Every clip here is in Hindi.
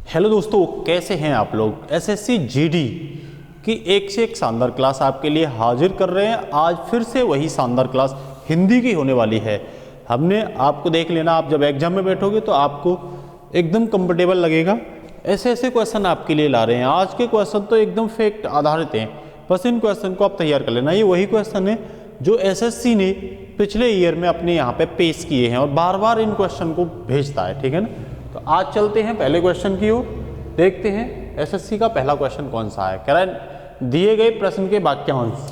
हेलो दोस्तों, कैसे हैं आप लोग। एसएससी जीडी की एक से एक शानदार क्लास आपके लिए हाजिर कर रहे हैं। आज फिर से वही शानदार क्लास हिंदी की होने वाली है। हमने आपको देख लेना, आप जब एग्जाम में बैठोगे तो आपको एकदम कंफर्टेबल लगेगा। ऐसे ऐसे क्वेश्चन आपके लिए ला रहे हैं। आज के क्वेश्चन तो एकदम फैक्ट आधारित हैं, बस इन क्वेश्चन को आप तैयार कर लेना। ये वही क्वेश्चन है जो एसएससी ने पिछले ईयर में अपने यहाँ पे पेश किए हैं और बार बार इन क्वेश्चन को भेजता है, ठीक है ना। तो आज चलते हैं पहले क्वेश्चन की ओर, देखते हैं एसएससी का पहला क्वेश्चन कौन सा है। कह रहा है दिए गए प्रश्न के वाक्यांश,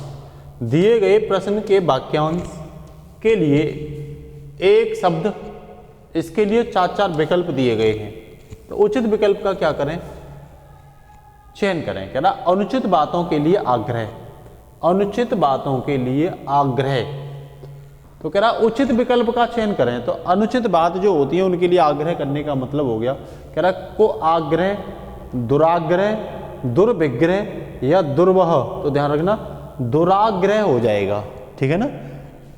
दिए गए प्रश्न के वाक्यांश के लिए एक शब्द, इसके लिए चार चार विकल्प दिए गए हैं। तो उचित विकल्प का क्या करें, चयन करें। कह रहा अनुचित बातों के लिए आग्रह, अनुचित बातों के लिए आग्रह। तो कह रहा उचित विकल्प का चयन करें। तो अनुचित बात जो होती है उनके लिए आग्रह करने का मतलब हो गया, कह रहा को आग्रह, दुराग्रह, दुर्विग्रह या दुर्वह। तो ध्यान रखना दुराग्रह हो जाएगा, ठीक है ना,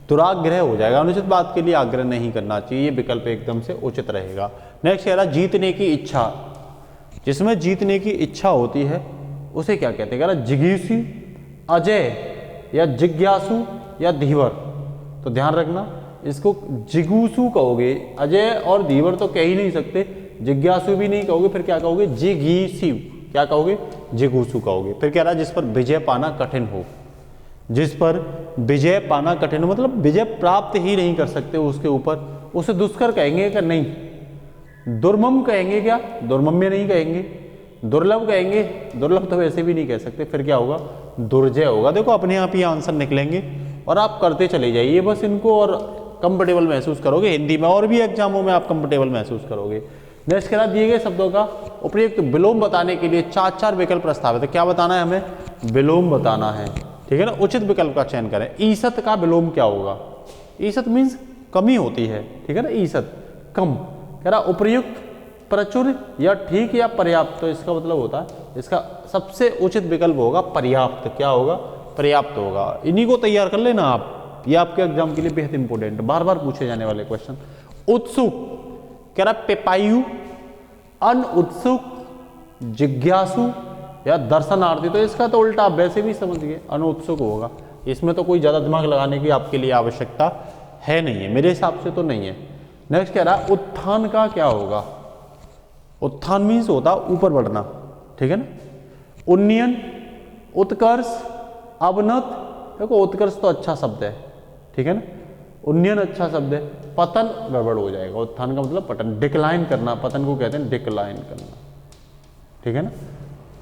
दुराग्रह हो जाएगा। अनुचित बात के लिए आग्रह नहीं करना चाहिए, ये विकल्प एकदम से उचित रहेगा। नेक्स्ट कह रहा जीतने की इच्छा, जिसमें जीतने की इच्छा होती है उसे क्या कहते हैं। कह रहा जिज्ञासु, अजय या जिज्ञासु या धीवर। तो ध्यान रखना इसको जिज्ञासु कहोगे, अजय और धीवर तो कह ही नहीं सकते, जिज्ञासु भी नहीं कहोगे, फिर क्या कहोगे जिज्ञासु, क्या कहोगे जिज्ञासु कहोगे। फिर कह रहा जिस पर विजय पाना कठिन हो, जिस पर विजय पाना कठिन हो मतलब विजय प्राप्त ही नहीं कर सकते उसके ऊपर, उसे दुष्कर कहेंगे क्या, नहीं। दुर्मम कहेंगे क्या, दुर्मम्य नहीं कहेंगे। दुर्लभ कहेंगे, दुर्लभ तो वैसे भी नहीं कह सकते, फिर क्या होगा दुर्जय होगा। देखो अपने आप ही आंसर निकलेंगे और आप करते चले जाइए बस इनको, और कंफर्टेबल महसूस करोगे हिंदी में, और भी एग्जामों में आप कंफर्टेबल महसूस करोगे। नेक्स्ट कह रहा दिए गए शब्दों का उपयुक्त विलोम बताने के लिए चार चार विकल्प प्रस्तावित है। क्या बताना है हमें, विलोम बताना है, ठीक है ना। उचित विकल्प का चयन करें। ईसत का विलोम क्या होगा, ईसत मीन्स कमी होती है, ठीक है ना, ईसत कम। कह रहा उपयुक्त, प्रचुर या ठीक या पर्याप्त। तो इसका मतलब होता है, इसका सबसे उचित विकल्प होगा पर्याप्त। क्या होगा, पर्याप्त होगा। इन्हीं को तैयार कर लेना आप, ये आपके एग्जाम के लिए बेहद इंपॉर्टेंट, बार बार पूछे जाने वाले क्वेश्चन। उत्सुक, कह रहा पेपायु, अनउत्सुक, जिज्ञासु या दर्शनार्थी। तो इसका तो उल्टा आप वैसे भी समझ गए, अनउत्सुक होगा। इसमें तो कोई ज्यादा दिमाग लगाने की आपके लिए आवश्यकता है नहीं है, मेरे हिसाब से तो नहीं है। नेक्स्ट कह रहा उत्थान का क्या होगा। उत्थान मीन्स होता ऊपर बढ़ना, ठीक है ना। उन्नयन, उत्कर्ष, अवनत। देखो उत्कर्ष तो अच्छा शब्द है, ठीक है ना, उन्नयन अच्छा शब्द है। पतन गड़बड़ हो जाएगा, उत्थान का मतलब पतन, डिक्लाइन करना, पतन को कहते हैं डिक्लाइन करना, ठीक है ना,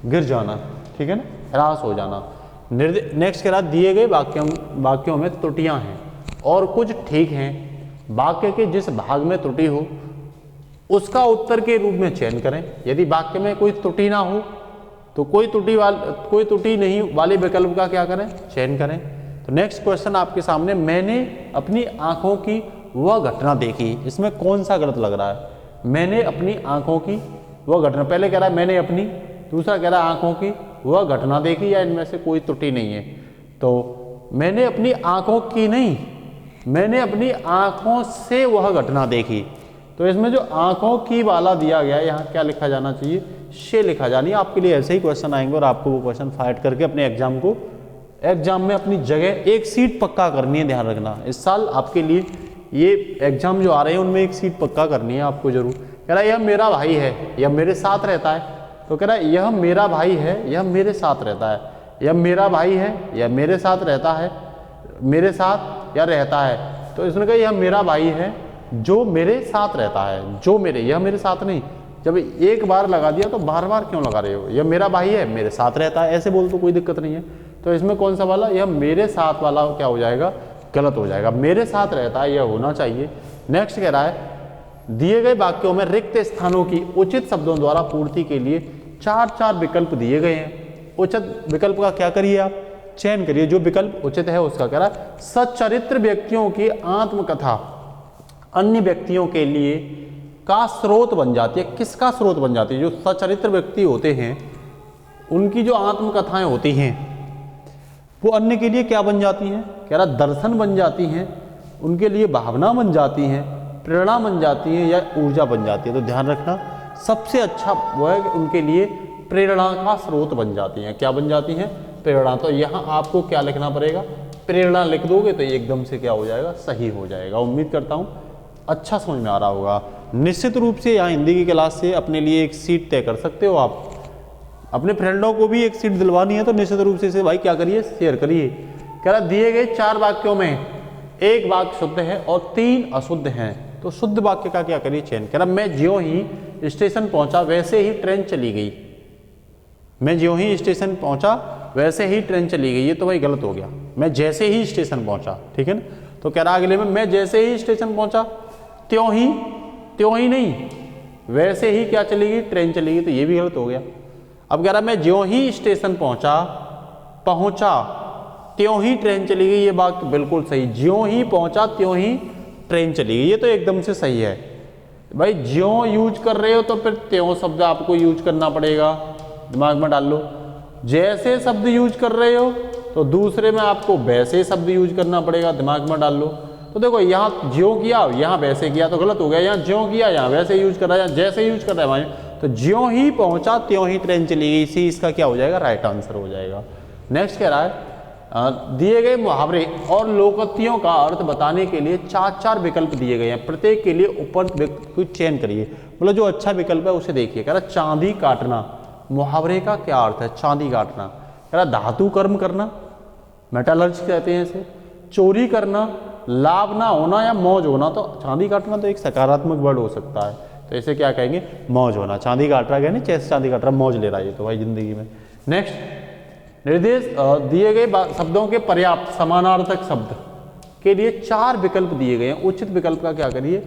गिर जाना, ठीक है ना, ह्रास हो जाना। नेक्स्ट कह रहा दिए गए वाक्यों में त्रुटियां हैं और कुछ ठीक हैं। वाक्य के जिस भाग में त्रुटि हो उसका उत्तर के रूप में चयन करें। यदि वाक्य में कोई त्रुटि ना हो तो कोई त्रुटि नहीं वाले विकल्प का क्या करें, चयन करें। तो नेक्स्ट क्वेश्चन आपके सामने, मैंने अपनी आंखों की वह घटना देखी। इसमें कौन सा गलत लग रहा है, मैंने अपनी आंखों की वह घटना। पहले कह रहा है मैंने अपनी, दूसरा कह रहा है आंखों की वह घटना देखी, या इनमें से कोई त्रुटि नहीं है। तो मैंने अपनी आंखों की नहीं, मैंने अपनी आंखों से वह घटना देखी। तो इसमें जो आंखों की वाला दिया गया है, यहाँ क्या लिखा जाना चाहिए, से लिखा जानी। आपके लिए ऐसे ही क्वेश्चन आएंगे और आपको वो क्वेश्चन फाइट करके अपने एग्जाम में अपनी जगह एक सीट पक्का करनी है। ध्यान रखना इस साल आपके लिए ये एग्जाम जो आ रहे हैं उनमें एक सीट पक्का करनी है आपको जरूर। कह रहा है यह मेरा भाई है, यह मेरे साथ रहता है। तो कह रहा है यह मेरा भाई है, यह मेरे साथ रहता है। यह मेरा भाई है, यह मेरे साथ रहता है, मेरे साथ या रहता है। तो इसने कहा यह मेरा भाई है जो मेरे साथ रहता है, जो मेरे, यह मेरे साथ नहीं। जब एक बार लगा दिया तो बार बार क्यों लगा रहे हो, यह मेरा भाई है मेरे साथ रहता है, ऐसे बोल तो कोई दिक्कत नहीं है। तो इसमें कौन सा वाला, यह मेरे साथ वाला क्या हो जाएगा, गलत हो जाएगा। मेरे साथ रहता है यह होना चाहिए। नेक्स्ट कह रहा है दिए गए वाक्यों में रिक्त स्थानों की उचित शब्दों द्वारा पूर्ति के लिए चार चार विकल्प दिए गए हैं। उचित विकल्प का क्या करिए आप, चयन करिए, जो विकल्प उचित है उसका। कह रहा है सच्चरित्र व्यक्तियों की आत्मकथा अन्य व्यक्तियों के लिए का स्रोत बन जाती है। किसका स्रोत बन जाती है, जो सच्चरित्र व्यक्ति होते हैं उनकी जो आत्मकथाएं होती हैं वो अन्य के लिए क्या बन जाती हैं। कह रहा दर्शन बन जाती हैं, उनके लिए भावना बन जाती हैं, प्रेरणा बन जाती है या ऊर्जा बन जाती है। तो ध्यान रखना सबसे अच्छा वो है कि उनके लिए प्रेरणा का स्रोत बन जाती हैं। क्या बन जाती हैं? प्रेरणा। तो यहाँ आपको क्या लिखना पड़ेगा? प्रेरणा लिख दोगे तो एकदम से क्या हो जाएगा? सही हो जाएगा। उम्मीद करता हूँ अच्छा समझ में आ रहा होगा। निश्चित रूप से यहाँ हिंदी की क्लास से अपने लिए एक सीट तय कर सकते हो आप। अपने फ्रेंडों को भी एक सीट दिलवानी है तो निश्चित रूप से इसे भाई क्या करिए? शेयर करिए। कह रहा दिए गए 4 वाक्यों में 1 वाक्य शुद्ध है और 3 अशुद्ध हैं, तो शुद्ध वाक्य का क्या करिए? चयन। कह रहा मैं ज्यों ही स्टेशन पहुंचा वैसे ही ट्रेन चली गई। मैं ज्यों ही स्टेशन पहुंचा वैसे ही ट्रेन चली गई, ये तो भाई गलत हो गया। मैं जैसे ही स्टेशन पहुंचा, ठीक है ना। तो कह रहा अगले में मैं जैसे ही स्टेशन पहुंचा, त्यों ही नहीं, वैसे ही क्या चली गई? ट्रेन चली गई, तो ये भी गलत हो गया। अब कह रहा मैं ज्यों ही स्टेशन पहुंचा त्यों ही ट्रेन चली गई, ये बात बिल्कुल सही। ज्यों ही पहुंचा त्यों ही ट्रेन चली गई, ये तो एकदम से सही है। भाई ज्यों यूज कर रहे हो तो फिर त्यों शब्द आपको यूज करना पड़ेगा, दिमाग में डाल लो। जैसे शब्द यूज कर रहे हो तो दूसरे में आपको वैसे शब्द यूज करना पड़ेगा, दिमाग में डाल लो। तो देखो यहाँ ज्यों किया यहाँ वैसे किया तो गलत हो गया। यहाँ ज्यों किया यहाँ वैसे यूज कर रहा है, यहाँ जैसे यूज कर रहा है वहाँ, तो ज्यों ही पहुंचा त्यों ही ट्रेन चली गई, इसी इसका क्या हो जाएगा? राइट आंसर हो जाएगा। नेक्स्ट कह रहा है दिए गए मुहावरे और लोकोक्तियों का अर्थ बताने के लिए 4 विकल्प दिए गए हैं। प्रत्येक के लिए ऊपर विकल्प को चयन करिए, मतलब जो अच्छा विकल्प है उसे देखिए। कह रहा चांदी काटना, मुहावरे का क्या अर्थ है? चांदी काटना। कह रहा धातु कर्म करना, मेटालर्जी कहते हैं इसे। चोरी करना, लाभ ना होना या मौज होना, तो चांदी काटना तो एक सकारात्मक वर्ड हो सकता है, तो इसे क्या कहेंगे? मौज होना। चांदी काट रहा है नहीं, चैसे चांदी काट रहा, मौज ले रहा है ये तो भाई जिंदगी में। नेक्स्ट निर्देश दिए गए शब्दों के पर्याप्त समानार्थक शब्द के लिए 4 विकल्प दिए गए हैं। उचित विकल्प का क्या करिए?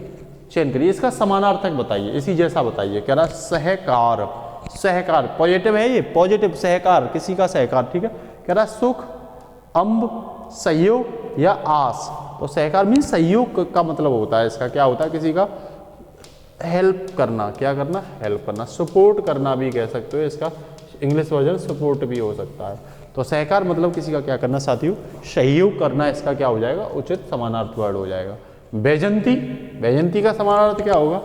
चयन करिए। इसका समानार्थक बताइए, इसी जैसा बताइए। कह रहा सहकार, सहकार पॉजिटिव है ये, पॉजिटिव सहकार, किसी का सहकार, ठीक है। कह रहा सुख, अम्ब, सहयोग या आस, तो सहकार मीन सहयोग का मतलब होता है। इसका क्या होता है? किसी का हेल्प करना। क्या करना? हेल्प करना। सपोर्ट करना भी कह सकते हो, इसका इंग्लिश वर्जन सपोर्ट भी हो सकता है। तो सहकार मतलब किसी का क्या करना साथियों? सहयोग करना, इसका क्या हो जाएगा? उचित समानार्थ वर्ड हो जाएगा। बैजंती, बैजंती का समानार्थ क्या होगा?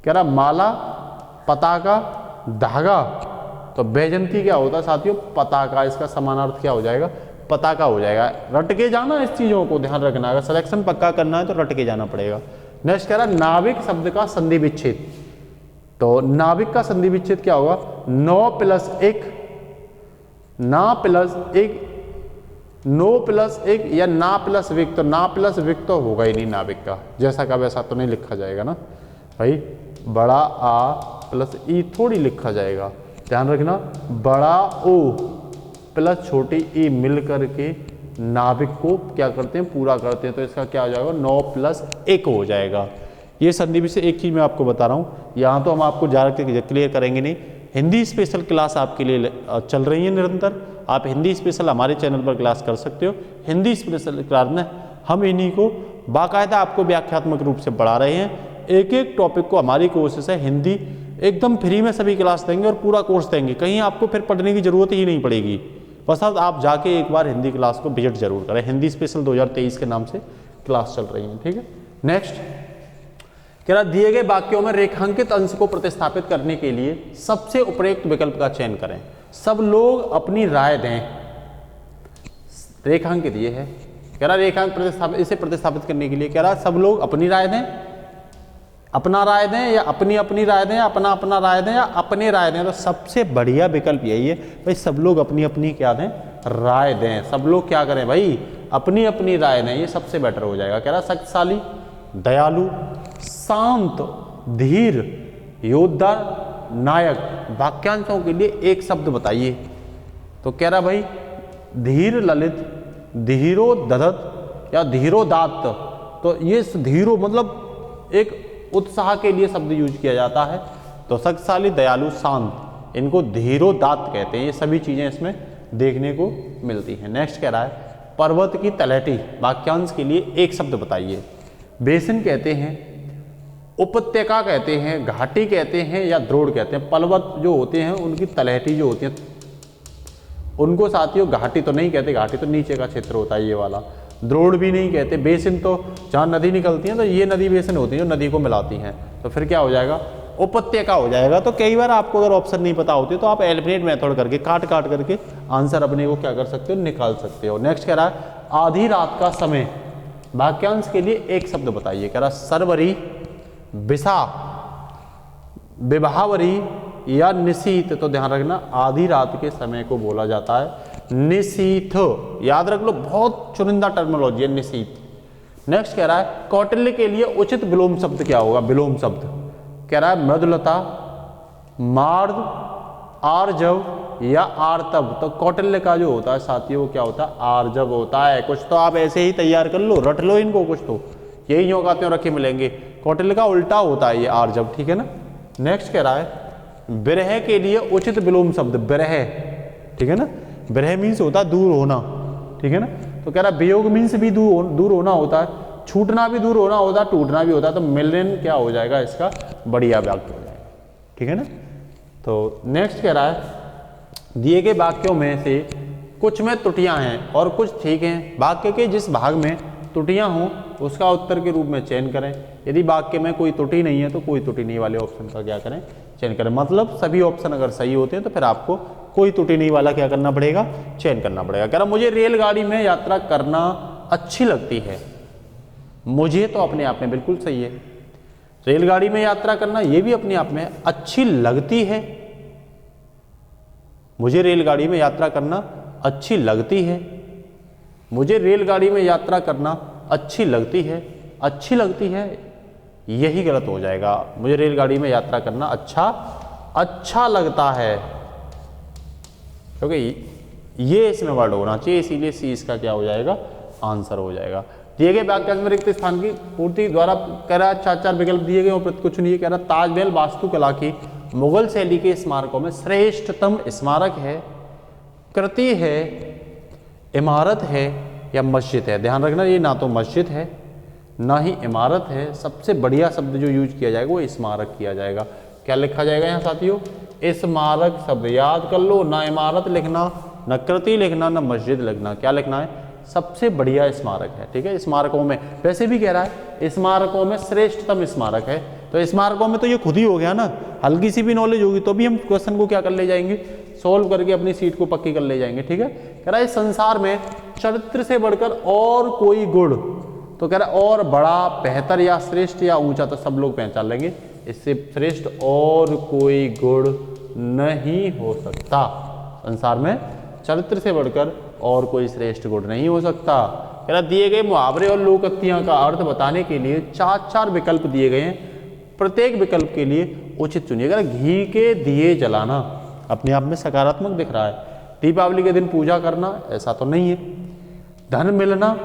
कह रहा माला, पताका, धागा, तो बैजंती क्या होता है साथियों? पताका। इसका समानार्थ क्या हो जाएगा? पताका हो जाएगा। रट के जाना, इस चीजों को ध्यान रखना, अगर सिलेक्शन पक्का करना है तो रट के जाना पड़ेगा। नेक्स्ट कह रहा नाविक शब्द का संधि विच्छेद, तो नाविक का संधि विच्छेद क्या होगा? 9 + 1, ना प्लस 1, नो प्लस 1 या ना प्लस विक, तो ना प्लस विक तो होगा ही नहीं नाविक का, जैसा का वैसा तो नहीं लिखा जाएगा ना भाई। बड़ा आ प्लस ई थोड़ी लिखा जाएगा, ध्यान रखना। बड़ा ओ प्लस छोटी ई मिल करके नाविक को क्या करते हैं? पूरा करते हैं। तो इसका क्या हो जाएगा? 9 + 1 हो जाएगा। ये संधि विच्छेद एक चीज़ मैं आपको बता रहा हूँ, यहाँ तो हम आपको ज़्यादा क्लियर करेंगे नहीं। हिंदी स्पेशल क्लास आपके लिए चल रही है निरंतर, आप हिंदी स्पेशल हमारे चैनल पर क्लास कर सकते हो। हिंदी स्पेशल क्लास में हम इन्हीं को बाकायदा आपको व्याख्यात्मक रूप से पढ़ा रहे हैं। एक एक टॉपिक को हमारी कोशिश है हिंदी एकदम फ्री में सभी क्लास देंगे और पूरा कोर्स देंगे, कहीं आपको फिर पढ़ने की जरूरत ही नहीं पड़ेगी। बस आप जाके एक बार हिंदी क्लास को विजिट जरूर करें। हिंदी स्पेशल 2023 के नाम से क्लास चल रही है, ठीक है। नेक्स्ट कह रहा दिए गए वाक्यों में रेखांकित अंश को प्रतिस्थापित करने के लिए सबसे उपयुक्त विकल्प का चयन करें। सब लोग अपनी राय दें। रेखांकित ये है, कह रहा रेखांक प्रतिस्थापित, इसे प्रतिस्थापित करने के लिए कह रहा सब लोग अपनी राय दें, अपना राय दें, या अपनी अपनी राय दें, या अपना अपना राय दें, या अपने राय दें। तो सबसे बढ़िया विकल्प यही है भाई, सब लोग अपनी अपनी क्या दें? राय दें। सब लोग क्या करें भाई? अपनी अपनी राय दें, ये सबसे बेटर हो जाएगा। कह रहा शक्तिशाली, दयालु, शांत, धीर, योद्धा, नायक। वाक्यांशों के लिए एक शब्द बताइए। तो कह रहा भाई धीर ललित, धीरो दधत या धीरोदात्त। तो ये धीरो मतलब एक उत्साह के लिए शब्द यूज किया जाता है। तो शक्तिशाली, दयालु, शांत, इनको धीरोदात्त कहते हैं। ये सभी चीजें इसमें देखने को मिलती हैं। नेक्स्ट कह रहा है पर्वत की तलहटी। वाक्यांश के लिए एक शब्द बताइए। बेसिन कहते हैं, उपत्यका कहते हैं, घाटी कहते हैं, या द्रोड़ कहते हैं। पर्वत जो होते हैं उनकी तलहटी जो होती है उनको साथियों घाटी तो नहीं कहते, घाटी तो नीचे का क्षेत्र होता है ये वाला। द्रोड़ भी नहीं कहते। बेसिन तो जहाँ नदी निकलती है तो ये नदी बेसिन होती है जो नदी को मिलाती हैं। तो फिर क्या हो जाएगा? उपत्यका हो जाएगा। तो कई बार आपको अगर ऑप्शन नहीं पता होते तो आप एलिमिनेट मेथड करके काट काट करके आंसर अपने को क्या कर सकते हो, निकाल सकते हो। नेक्स्ट कह रहा है आधी रात का समय, वाक्यांश के लिए एक शब्द बताइए। कह रहा सरवरी, बिसा, विभावरी या निशीथ। तो ध्यान रखना आधी रात के समय को बोला जाता है निशीथ, याद रख लो, बहुत चुनिंदा टर्मिनोलॉजी है निशीथ। नेक्स्ट कह रहा है कौटिल्य के लिए उचित विलोम शब्द क्या होगा, विलोम शब्द कह रहा है मृदुलता, मार्द, आर्जव या आर्तव। तो कौटिल्य का जो होता है साथियों वो क्या होता है, आर्जव होता है। कुछ तो आप ऐसे ही तैयार कर लो, रट लो इनको, कुछ तो यही योग आते रखे मिलेंगे। कौटिल्य का उल्टा होता है ये आर्जव, ठीक है ना। नेक्स्ट कह रहा है विरह के लिए उचित विलोम शब्द, विरह, ठीक है ना। विरह मीन्स होता है दूर होना, ठीक है ना। तो कह रहा है वियोग मीन्स भी दूर होना होता है, छूटना भी दूर होना होता है, टूटना भी होता है। तो मिलन क्या हो जाएगा इसका, बढ़िया वाक्य हो जाएगा, ठीक है ना। तो नेक्स्ट कह रहा है दिए गए वाक्यों में से कुछ में त्रुटियां हैं और कुछ ठीक हैं। वाक्य के जिस भाग में त्रुटियां हों उसका उत्तर के रूप में चयन करें। यदि वाक्य में कोई त्रुटि नहीं है तो कोई त्रुटि नहीं वाले ऑप्शन का क्या करें, चयन करें। मतलब सभी ऑप्शन अगर सही होते हैं तो फिर आपको कोई त्रुटि नहीं वाला क्या करना पड़ेगा, चयन करना पड़ेगा। कह रहा मुझे रेलगाड़ी में यात्रा करना अच्छी लगती है, मुझे तो अपने आप में बिल्कुल सही है। रेलगाड़ी में यात्रा करना ये भी अपने आप में अच्छी लगती है, मुझे रेलगाड़ी में यात्रा करना अच्छी लगती है, मुझे रेलगाड़ी में यात्रा करना अच्छी लगती है, अच्छी लगती है यही गलत हो जाएगा। मुझे रेलगाड़ी में यात्रा करना अच्छा लगता है, क्योंकि ये इसमें वर्ड होना चाहिए, इसीलिए सी इसका क्या हो जाएगा, आंसर हो जाएगा। दिए गए वाक्यांश में रिक्त स्थान की पूर्ति द्वारा कह रहा है 4 विकल्प दिए गए और कुछ नहीं है। कह रहा ताजमहल वास्तुकला की मुगल शैली के स्मारकों में श्रेष्ठतम स्मारक है, कृति है, इमारत है या मस्जिद है। ध्यान रखना ये ना तो मस्जिद है ना ही इमारत है, सबसे बढ़िया शब्द जो यूज किया जाएगा वो स्मारक किया जाएगा। क्या लिखा जाएगा यहाँ साथियों, स्मारक शब्द याद कर लो, ना इमारत लिखना, न कृति लिखना, न मस्जिद लिखना, क्या लिखना है, सबसे बढ़िया स्मारक है, ठीक है। स्मारकों में वैसे भी कह रहा है स्मारकों में श्रेष्ठतम स्मारक है, तो स्मारकों में तो ये खुद ही हो गया ना, हल्की सी भी नॉलेज होगी तो भी हम क्वेश्चन को क्या कर ले जाएंगे, सोल्व करके अपनी सीट को पक्की कर ले जाएंगे, ठीक है। कह रहा है संसार में चरित्र से बढ़कर और कोई गुण, तो कह रहा है और बड़ा, बेहतर या श्रेष्ठ या ऊंचा तो सब लोग पहचान लेंगे, इससे श्रेष्ठ और कोई गुण नहीं हो सकता। संसार में चरित्र से बढ़कर और कोई श्रेष्ठ गुण नहीं हो सकता। कह रहा दिए गए मुहावरे और लोकोक्तियां का अर्थ बताने के लिए 4 विकल्प दिए गए हैं, प्रत्येक विकल्प के लिए उचित चुनिए। अगर घी के दिए जलाना अपने आप में सकारात्मक दिख रहा है, दीपावली के दिन पूजा करना ऐसा तो नहीं है, धन मिलना,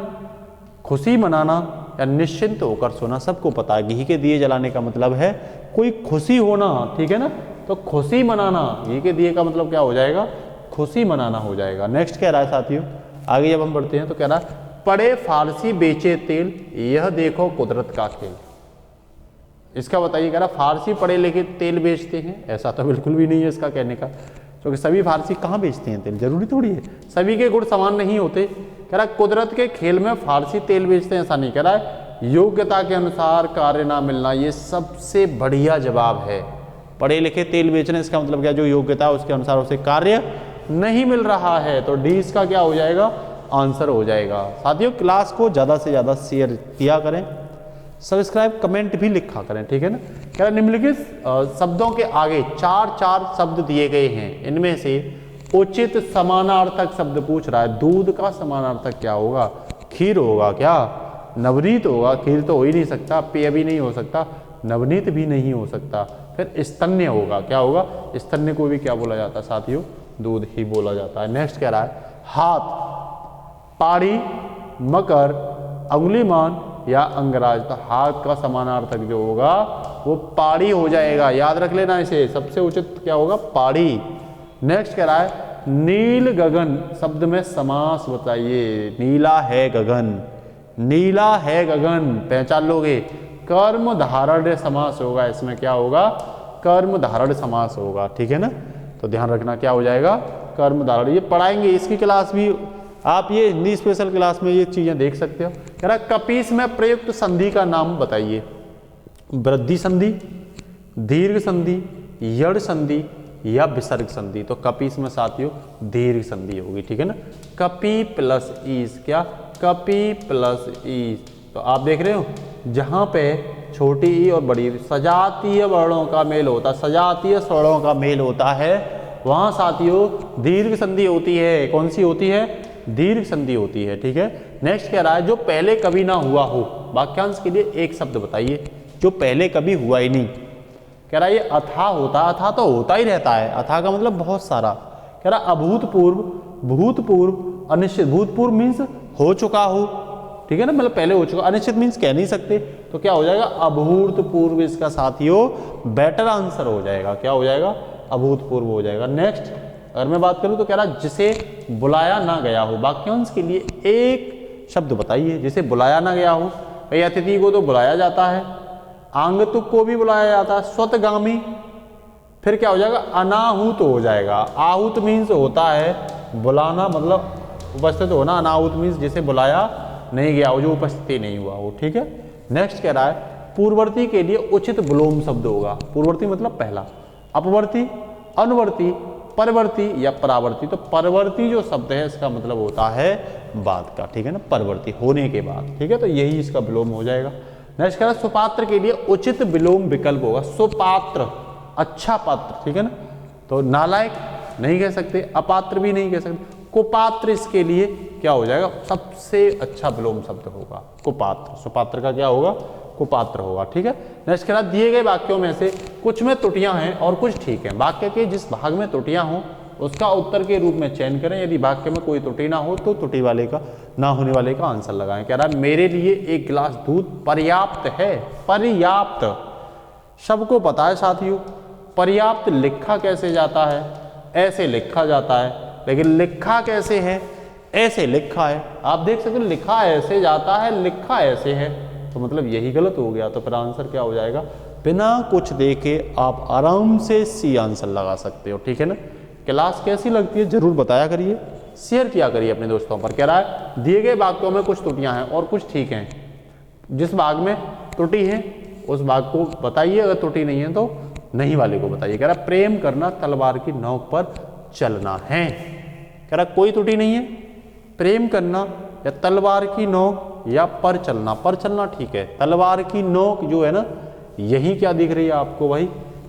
खुशी मनाना या निश्चिंत होकर सोना सबको पता है। घी के दिए जलाने का मतलब है कोई खुशी होना, ठीक है ना, तो खुशी मनाना, घी के दिए का मतलब क्या हो जाएगा, खुशी मनाना हो जाएगा। नेक्स्ट कह रहा है साथियों, आगे जब हम बढ़ते हैं तो कह रहा है पड़े फारसी बेचे तेल, यह देखो कुदरत का खेल। इसका बताइए, कह रहा फारसी पढ़े लिखे तेल बेचते हैं, ऐसा तो बिल्कुल भी नहीं है इसका कहने का, क्योंकि सभी फारसी कहाँ बेचते हैं तेल, जरूरी थोड़ी है, सभी के गुण समान नहीं होते। कह रहा कुदरत के खेल में फारसी तेल बेचते हैं ऐसा नहीं। कह रहा है योग्यता के अनुसार कार्य ना मिलना, ये सबसे बढ़िया जवाब है। पढ़े लिखे तेल बेचने इसका मतलब क्या, जो योग्यता है उसके अनुसार उसे कार्य नहीं मिल रहा है, तो डी इसका क्या हो जाएगा, आंसर हो जाएगा। साथियों क्लास को ज़्यादा से ज़्यादा शेयर किया करें, सब्सक्राइब, कमेंट भी लिखा करें, ठीक है ना। कह रहा निम्नलिखित शब्दों के आगे 4 शब्द दिए गए हैं, इनमें से उचित समानार्थक शब्द पूछ रहा है। दूध का समानार्थक क्या होगा, खीर होगा क्या, नवनीत होगा, खीर तो हो ही नहीं सकता, पेय भी नहीं हो सकता, नवनीत भी नहीं हो सकता, फिर स्तन्य होगा, क्या होगा, स्तन्य को भी क्या बोला जाता है साथियों, दूध ही बोला जाता है। नेक्स्ट कह रहा है हाथ, पाड़ी, मकर, अंगुलीमान या अंगराज, तो हाथ का समानार्थक जो होगा वो पाड़ी हो जाएगा, याद रख लेना इसे, सबसे उचित क्या होगा, पाड़ी। नेक्स्ट कह रहा है नील गगन शब्द में समास बताइए। नीला है गगन, नीला है गगन पहचान लोगे, कर्म धारण समास होगा, इसमें क्या होगा, कर्म धारण समास होगा, ठीक है ना। तो ध्यान रखना क्या हो जाएगा, कर्म धारण, ये पढ़ाएंगे, इसकी क्लास भी आप ये हिंदी स्पेशल क्लास में ये चीजें देख सकते हो। कह रहा कपीस में प्रयुक्त संधि का नाम बताइए। वृद्धि संधि, दीर्घ संधि, यड़ संधि या विसर्ग संधि। तो कपि इसमें साथियों दीर्घ संधि होगी, ठीक है ना। कपि प्लस ईस, क्या कपि प्लस ईस। तो आप देख रहे हो जहां पे छोटी ई और बड़ी सजातीय वर्णों का मेल होता, सजातीय स्वरों का मेल होता है, वहां साथियों दीर्घ संधि होती है। कौन सी होती है? दीर्घ संधि होती है, ठीक है। नेक्स्ट कह रहा है जो पहले कभी ना हुआ हो। वाक्यांश के लिए एक शब्द बताइए जो पहले कभी हुआ ही नहीं। कह रहा है ये अथा होता, अथा तो होता ही रहता है, अथा का मतलब बहुत सारा। कह रहा अभूतपूर्व, भूतपूर्व, अनिश्चित। भूतपूर्व मीन्स हो चुका हो, ठीक है ना, मतलब पहले हो चुका। अनिश्चित मीन्स कह नहीं सकते, तो क्या हो जाएगा? अभूतपूर्व इसका साथियों बेटर आंसर हो जाएगा। क्या हो जाएगा? अभूतपूर्व हो जाएगा। नेक्स्ट अगर मैं बात करूं तो कह रहा जिसे बुलाया ना गया हो। वाक्यांश के लिए एक शब्द बताइए जिसे बुलाया ना गया हो। भाई अतिथि को तो बुलाया जाता है, आंगतुक को भी बुलाया जाता है, स्वतगामी, फिर क्या हो जाएगा? अनाहुत हो जाएगा। आहूत मीन्स होता है बुलाना, मतलब उपस्थित होना। अनाहुत मीन्स जिसे बुलाया नहीं गया हो, जो उपस्थिति नहीं हुआ हो, ठीक है। नेक्स्ट कह रहा है पूर्ववर्ती के लिए उचित विलोम शब्द होगा। पूर्ववर्ती मतलब पहला, अपवर्ती, अनुवर्ती, परवर्ती या परावर्ती। तो परवर्ती जो शब्द है इसका मतलब होता है बाद का, ठीक है ना, परवर्ती होने के बाद, ठीक है। तो यही इसका विलोम हो जाएगा। नेक्स्ट कह रहा है सुपात्र के लिए उचित विलोम विकल्प होगा। सुपात्र अच्छा पात्र, ठीक है ना। तो नालायक नहीं कह सकते, अपात्र भी नहीं कह सकते। कुपात्र इसके लिए क्या हो जाएगा? सबसे अच्छा विलोम शब्द होगा कुपात्र। सुपात्र का क्या होगा? कुपात्र होगा, ठीक है। नेक्स्ट कह रहा दिए गए वाक्यों में से कुछ में त्रुटियां हैं और कुछ ठीक हैं। वाक्य के जिस भाग में त्रुटियां हो उसका उत्तर के रूप में चयन करें। यदि वाक्य में कोई त्रुटि ना हो तो त्रुटि वाले का, ना होने वाले का आंसर लगाएं। कह रहा है मेरे लिए एक गिलास दूध पर्याप्त है। पर्याप्त सबको पता है साथियों, पर्याप्त लिखा कैसे जाता है? ऐसे लिखा जाता है, लेकिन लिखा कैसे है? ऐसे लिखा है। आप देख सकते हो लिखा ऐसे जाता है, लिखा ऐसे है, तो मतलब यही गलत हो गया। तो फिर आंसर क्या हो जाएगा? बिना कुछ देखे आप आराम से सी आंसर लगा सकते हो, ठीक है ना। क्लास कैसी लगती है जरूर बताया करिए, शेयर किया करिए अपने दोस्तों पर। कह रहा है दिए गए वाक्यों में कुछ त्रुटियां हैं और कुछ ठीक हैं। जिस भाग में त्रुटि है उस भाग को बताइए, अगर त्रुटि नहीं है तो नहीं वाले को बताइए। कह रहा प्रेम करना तलवार की नोक पर चलना है। कह रहा कोई त्रुटि नहीं है, प्रेम करना या तलवार की नोक या पर चलना। पर चलना ठीक है, तलवार की नोक जो है ना, यही क्या दिख रही है आपको भाई?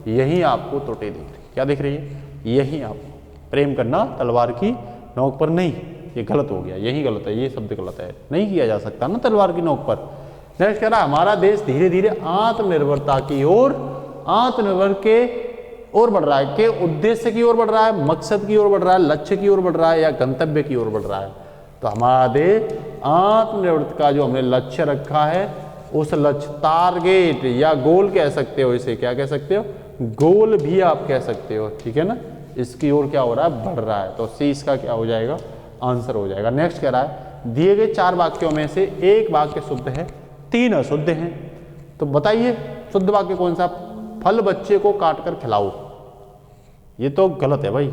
यही आपको त्रुटि दिख रही है। क्या दिख रही है? यही आपको प्रेम करना तलवार की नोक पर नहीं, ये गलत हो गया, यही गलत है, ये शब्द गलत है, नहीं किया जा सकता ना तलवार की नोक पर। नेक्स्ट कह रहा है हमारा देश धीरे धीरे आत्मनिर्भरता की ओर, आत्मनिर्भर के ओर बढ़ रहा है। के उद्देश्य की ओर बढ़ रहा है, मकसद की ओर बढ़ रहा है, लक्ष्य की ओर बढ़ रहा है या गंतव्य की ओर बढ़ रहा है? तो हमारा देश आत्मनिर्भरता का जो हमने लक्ष्य रखा है, उस लक्ष्य, टारगेट या गोल कह सकते हो, इसे क्या कह सकते हो? गोल भी आप कह सकते हो, ठीक है ना। इसकी ओर क्या हो रहा है? बढ़ रहा है। तो सी इसका क्या हो जाएगा? आंसर हो जाएगा। नेक्स्ट कह रहा है दिए गए 4 वाक्यों में से एक वाक्य शुद्ध है, 3 अशुद्ध हैं। तो बताइए शुद्ध वाक्य कौन सा? फल बच्चे को काट कर खिलाओ। ये तो गलत है भाई,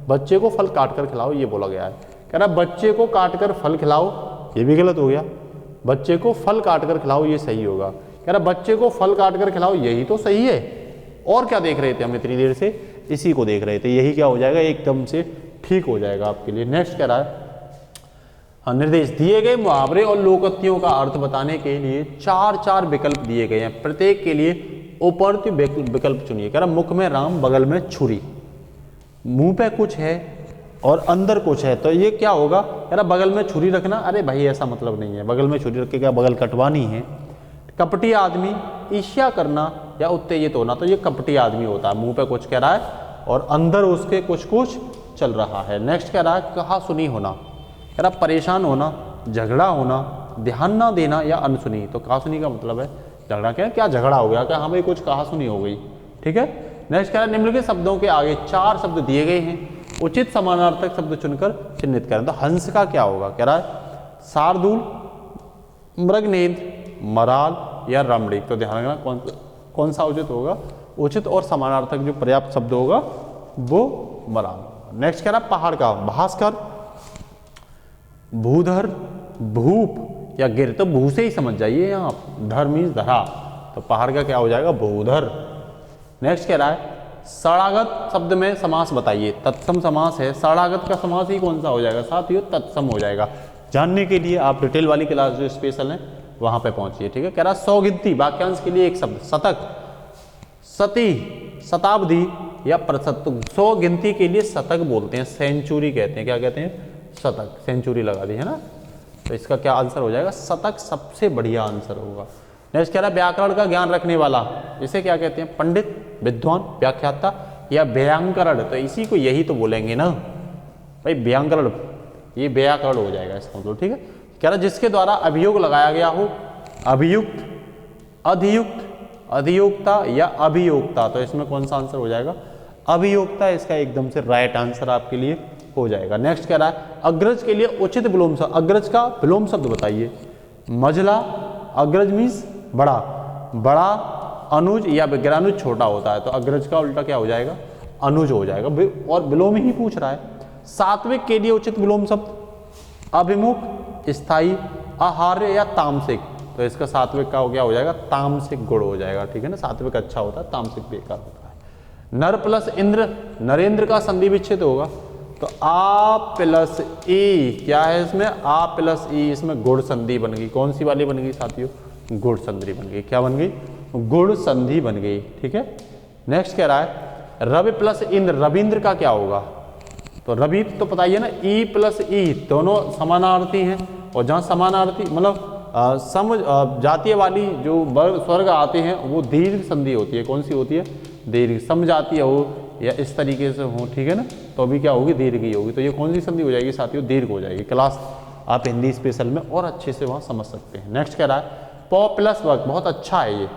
बच्चे को फल काट कर खिलाओ ये बोला गया है। कह रहा बच्चे को काट कर फल खिलाओ, ये भी गलत हो गया। बच्चे को फल काट कर खिलाओ ये सही होगा। कह रहा बच्चे को फल काट कर खिलाओ, यही तो सही है। और क्या देख रहे थे हम इतनी देर से? इसी को देख रहे थे। यही क्या हो जाएगा? एकदम से ठीक हो जाएगा आपके लिए। नेक्स्ट कह रहा है निर्देश दिए गए मुहावरे और लोकोक्तियों का अर्थ बताने के लिए 4 विकल्प दिए गए हैं। प्रत्येक के लिए उपर्युक्त विकल्प चुनिए। कह रहा मुख में राम बगल में छुरी, मुंह पे कुछ है और अंदर कुछ है, तो ये क्या होगा? कह रहा बगल में छुरी रखना। अरे भाई ऐसा मतलब नहीं है, बगल में छुरी रख के क्या बगल कटवानी है? कपटी आदमी, ईर्ष्या करना या उत्तेजित होना, तो ये कपटी आदमी होता है। मुंह पे कुछ कह रहा है और अंदर उसके कुछ कुछ चल रहा है। नेक्स्ट कह रहा है कहा सुनी होना। कह रहा परेशान होना, झगड़ा होना, ध्यान ना देना या अनसुनी। तो कहा सुनी का मतलब है झगड़ा। क्या झगड़ा हो गया? क्या हमें कुछ कहा सुनी हो गई, ठीक है। नेक्स्ट कह रहा है निम्नलिखित शब्दों के आगे 4 शब्द दिए गए हैं, उचित समानार्थक शब्द चुनकर चिन्हित करें। तो हंस का क्या होगा? कह रहा है शार्दूल, मृगनेत्र, मराल या रमणीक। तो ध्यान रखना कौन सा उचित होगा? उचित और समानार्थक जो पर्याप्त शब्द होगा वो मराल। नेक्स्ट कह रहा है पहाड़ का भास्कर, भूधर, भूप या गिर। तो भू से ही समझ जाइए, यहाँ धर मीन्स धरा, तो पहाड़ का क्या हो जाएगा? भूधर। नेक्स्ट कह रहा है षडागत शब्द में समास बताइए। तत्सम समास है, षडागत का समास ही कौन सा हो जाएगा साथियों? तत्सम हो जाएगा। जानने के लिए आप डिटेल वाली क्लास जो स्पेशल है वहां पे पहुंचिए, ठीक है। कह रहा सौ गिनती वाक्यांश के लिए एक शब्द, शतक, सती, शताब्दी या प्रतिशत। तो 100 गिनती के लिए शतक बोलते हैं, सेंचुरी कहते हैं। क्या कहते हैं? शतक, सेंचुरी लगा दी है ना। तो इसका क्या आंसर हो जाएगा? शतक सबसे बढ़िया आंसर होगा। नेक्स्ट कह रहा है व्याकरण का ज्ञान रखने वाला, इसे क्या कहते हैं? पंडित, विद्वान, व्याख्याता या व्याकरण। तो इसी को यही तो बोलेंगे ना भाई, व्याकरण, ये व्याकरण हो जाएगा इसका मतलब, ठीक है। कह रहा जिसके द्वारा अभियोग लगाया गया हो, अभियुक्त, अधियुक्त, अधियोक्ता या अभियोक्ता। तो इसमें कौन सा आंसर हो जाएगा? अभियोक्ता इसका एकदम से राइट आंसर आपके लिए हो जाएगा। नेक्स्ट कह रहा है अग्रज के लिए उचित विलोम शब्द, अग्रज का विलोम शब्द बताइए। मझला, अग्रज मीन्स बड़ा, बड़ा, अनुज या विग्रानुज छोटा होता है। तो अग्रज का उल्टा क्या हो जाएगा? अनुज हो जाएगा। और विलोम ही पूछ रहा है। सात्विक के लिए उचित विलोम शब्द, अभिमुख, स्थायी, आहार्य या तामसिक। तो इसका सात्विक का क्या हो जाएगा? तामसिक गुण हो जाएगा, ठीक है ना। सात्विक अच्छा होता है, तामसिक बेकार होता है। नर प्लस इंद्र, नरेंद्र का संधि विच्छेद होगा। तो आ प्लस ई, क्या है इसमें? आ प्लस ई, इसमें गुण संधि बन गई। कौन सी वाली बन गई साथियों? गुण संधि बन गई। क्या बन गई? गुण संधि बन गई, ठीक है। नेक्स्ट कह रहा है रवि प्लस इंद्र, रविंद्र का क्या होगा? तो रवि तो पता ही है ना, ई प्लस ई दोनों समानार्थी हैं। और जहाँ समानार्थी मतलब सम जातीय वाली जो वर्ग स्वर्ग आते हैं वो दीर्घ संधि होती है। कौन सी होती है? दीर्घ। समजातीय हो या इस तरीके से हो, ठीक है ना, तो अभी क्या होगी? दीर्घ ही होगी। तो ये कौन सी संधि हो जाएगी साथियों? दीर्घ हो जाएगी। क्लास आप हिंदी स्पेशल में और अच्छे से वहाँ समझ सकते हैं। नेक्स्ट कह रहा है प प्लस वक, बहुत अच्छा है ये।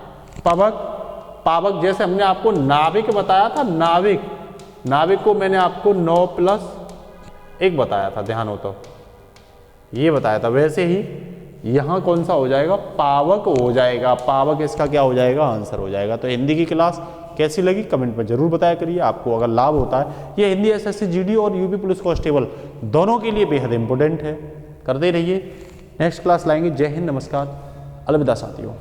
पवक, पावक, जैसे हमने आपको नाविक बताया था, नाविक, नाविक को मैंने आपको 9 प्लस 1 बताया था, ध्यान हो तो ये बताया था। वैसे ही यहाँ कौन सा हो जाएगा? पावक हो जाएगा। पावक इसका क्या हो जाएगा? आंसर हो जाएगा। तो हिंदी की क्लास कैसी लगी कमेंट में जरूर बताया करिए। आपको अगर लाभ होता है, ये हिंदी एसएससी जीडी और यूपी पुलिस कांस्टेबल दोनों के लिए बेहद इंपॉर्टेंट है, करते रहिए। नेक्स्ट क्लास लाएंगे। जय हिंद, नमस्कार, अलविदा साथियों।